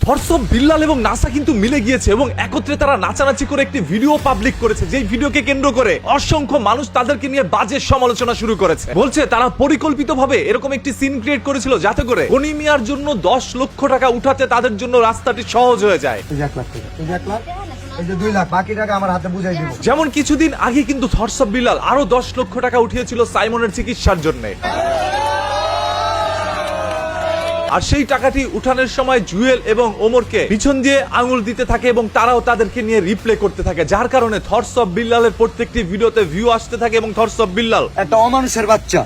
থরসব বিল্লাল এবং নাসা কিন্তু মিলে গিয়েছে এবং একত্রে তারা নাচানাচি করে একটি ভিডিও পাবলিক করেছে, যেই ভিডিওকে কেন্দ্র করে অসংখ্য মানুষ তাদেরকে নিয়ে বাজে সমালোচনা শুরু করেছে। বলছে তারা পরিকল্পিতভাবে এরকম একটি সিন ক্রিয়েট করেছিল যাতে করে গনি মিয়ার জন্য 10 লক্ষ টাকা উঠাতে তাদের জন্য রাস্তাটি সহজ হয়ে যায়। যেমন কিছুদিন আগে কিন্তু থরসব বিল্লাল আরো 10 লক্ষ টাকা উঠিয়েছিল সাইমনের চিকিৎসার জন্য। আর সেই টাকাটি উঠানোর সময় জুয়েল এবং ওমরকে পিছন দিয়ে আঙুল দিতে থাকে এবং তারাও তাদেরকে নিয়ে রিপ্লে করতে থাকে, যার কারণে থরসব বিল্লালের প্রত্যেকটি ভিডিওতে ভিউ আসতে থাকে এবং থরসব বিল্লাল একটা অমানুষের বাচ্চা,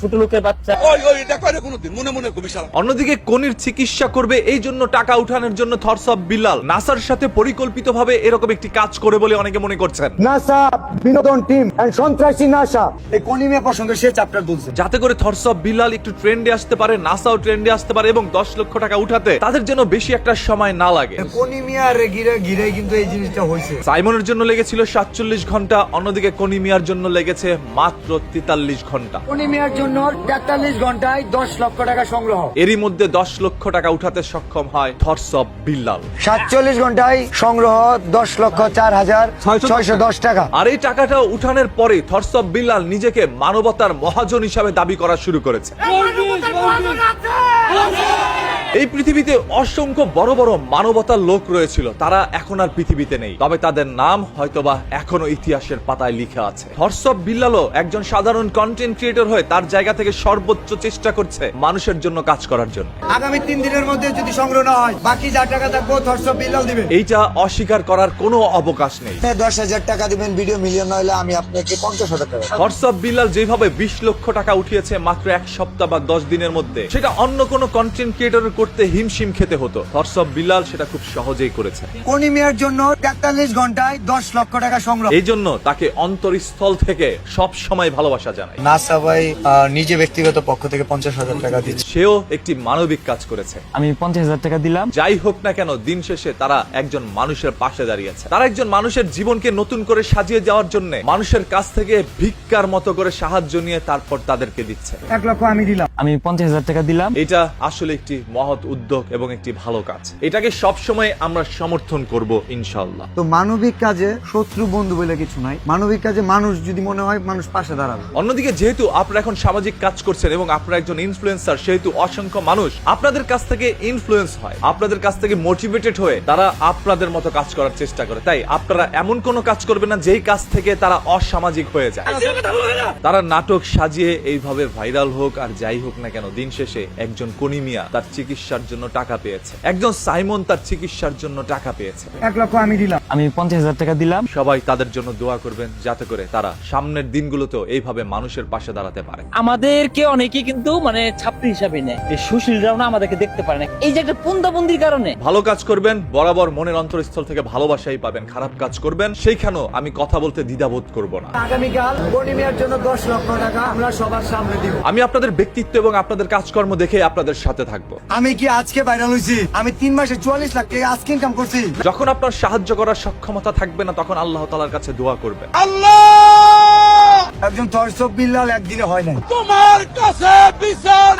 ছোট লোকের বাচ্চা। অন্যদিকে কনির চিকিৎসা করবে এই জন্য টাকা উঠানোর জন্য থরসব বিল্লাল নাসার সাথে পরিকল্পিতভাবে এরকম একটি কাজ করে বলে অনেকে মনে করছেন। নাসা বিনোদন টিম এন্ড সন্ত্রাসী নাসা এই কোনি মিয়া প্রসঙ্গে সে চ্যাপ্টার তুলছে যাতে করে থরসব বিল্লাল একটু ট্রেন্ডে আসতে পারে, নাসাও ট্রেন্ডে আসতে পারে এবং 10 লক্ষ টাকা উঠাতে তাদের জন্য বেশি একটা সময় না লাগে। কোনি মিয়ার ঘিরে কিন্তু এই জিনিসটা হয়েছে। সাইমনের জন্য লেগেছিল 47 ঘন্টা, অন্যদিকে কনি মিয়ার জন্য লেগেছে মাত্র 43 ঘন্টা। কোনি মিয়ার জন্য 43 ঘন্টায় 10 লক্ষ টাকা সংগ্রহ। এরই মধ্যে 10 লক্ষ টাকা উঠাতে সক্ষম হয় থরসব বিল্লাল। 47 ঘন্টায় সংগ্রহ 10,04,610 টাকা। আর এই টাকাটা উঠানোর পরে থরসব বিল্লাল নিজেকে মানবতার মহাজন হিসাবে দাবি করা শুরু করেছে। এই পৃথিবীতে অসংখ্য বড় বড় মানবতার লোক রয়েছিল, তারা এখন আর পৃথিবীতে নেই, তবে তাদের নাম হয়তোবা এখনো ইতিহাসের পাতায় লিখা আছে। থরসব বিল্লালও একজন সাধারণ কন্টেন্ট ক্রিয়েটর হয়ে তার জায়গা থেকে সর্বোচ্চ চেষ্টা করছে মানুষের জন্য কাজ করার জন্য। আগামী 3 দিনের মধ্যে যদি সংগ্রহ না হয় বাকি যা টাকা থাকবে থরসব বিল্লাল দিবে। এইটা অস্বীকার করার কোনো অবকাশ নেই। 10,000 টাকা দিবেন, ভিডিও মিলিয়ন না হলে আমি আপনাকে 50,000 টাকা। থরসব বিল্লাল যেভাবে 20 লক্ষ টাকা উঠিয়েছে মাত্র 1 সপ্তাহ বা 10 দিনের মধ্যে, সেটা অন্য কোনো কন্টেন্ট ক্রিয়েটরের করতে হিমশিম খেতে হতো। থরসব বিল্লাল সেটা খুব সহজেই করেছে। কোনি মিয়ার জন্য 43 ঘন্টায় 10 লক্ষ টাকা সংগ্রহ। এই জন্য তাকে অন্তরস্থল থেকে সব সময় ভালোবাসা জানাই। নাসা ভাই নিজে ব্যক্তিগত পক্ষ থেকে 50,000 টাকা দিচ্ছে। সেও একটি মানবিক কাজ করেছে। আমি 50,000 টাকা দিলাম। যাই হোক না কেন, দিন শেষে তারা একজন মানুষের পাশে দাঁড়িয়েছে। তারা একজন মানুষের জীবনকে নতুন করে সাজিয়ে যাওয়ার জন্য মানুষের কাছ থেকে ভিক্ষার মতো করে সাহায্য নিয়ে তারপর তাদেরকে দিচ্ছে। 1 লক্ষ আমি দিলাম। আমি 50,000 টাকা দিলাম। এটা আসলে একটি মহৎ উদ্যোগ এবং একটি ভালো কাজ। এটাকে সব সময় আমরা সমর্থন করব ইনশাআল্লাহ। তো মানবিক কাজে শত্রু বন্ধু বলে কিছু নাই। মানবিক কাজে মানুষ যদি মনে হয় মানুষ পাশে দাঁড়াবে। অন্যদিকে যেহেতু আপনারা এখন সামাজিক কাজ করছেন এবং আপনারা একজন ইনফ্লুয়েন্সার, সেহেতু অসংখ্য মানুষ আপনাদের কাছ থেকে ইনফ্লুয়েন্স হয়, আপনাদের কাছ থেকে মোটিভেটেড হয়ে তারা আপনাদের মতো কাজ করার চেষ্টা করে। তাই আপনারা এমন কোনো কাজ করবেন না যেই কাজ থেকে তারা অসামাজিক হয়ে যায়। তারা নাটক সাজিয়ে এইভাবে ভাইরাল হোক আর যাই হোক না কেন, দিন শেষে একজন কনি মিয়া তার চিকিৎসার জন্য টাকা পেয়েছে, একজন সাইমন তার চিকিৎসার জন্য টাকা পেয়েছে। 1 লক্ষ আমি দিলাম। আমি 50,000 টাকা দিলাম। সবাই তাদের জন্য দোয়া করবেন যাতে করে তারা সামনের দিনগুলোতেও এইভাবে মানুষের পাশে দাঁড়াতে পারে। আমাদেরকে অনেকে কিন্তু মানে ছাত্রী হিসাবে নেয়, এই সুশীলরাও না আমাদেরকে দেখতে পারে না, এই যে একটা পুন্দাবন্দির কারণে। ভালো কাজ করবেন, বরাবর মনের অন্তরস্থল থেকে ভালোবাসাই পাবেন। খারাপ কাজ করবেন, সেইখানেও আমি কথা বলতে দ্বিধাবোধ করব না। আগামীকাল কোনি মিয়ার জন্য 10 লক্ষ টাকা আমরা সবার সামনে দিব। আমি আপনাদের ব্যক্তিত্ব এবং আপনাদের কাজকর্ম দেখে আপনাদের সাথে থাকবো। আমি কি আজকে ভাইরাল হইছি? আমি 3 মাসে 44 লাখ টাকা আজকে ইনকাম করছি। যখন আপনার সাহায্য করার সক্ষমতা থাকবে না, তখন আল্লাহ তাআলার কাছে দোয়া করবেন। একজন থরসব বিল্লাল একদিনে হয় না। তোমার কাছে বিচার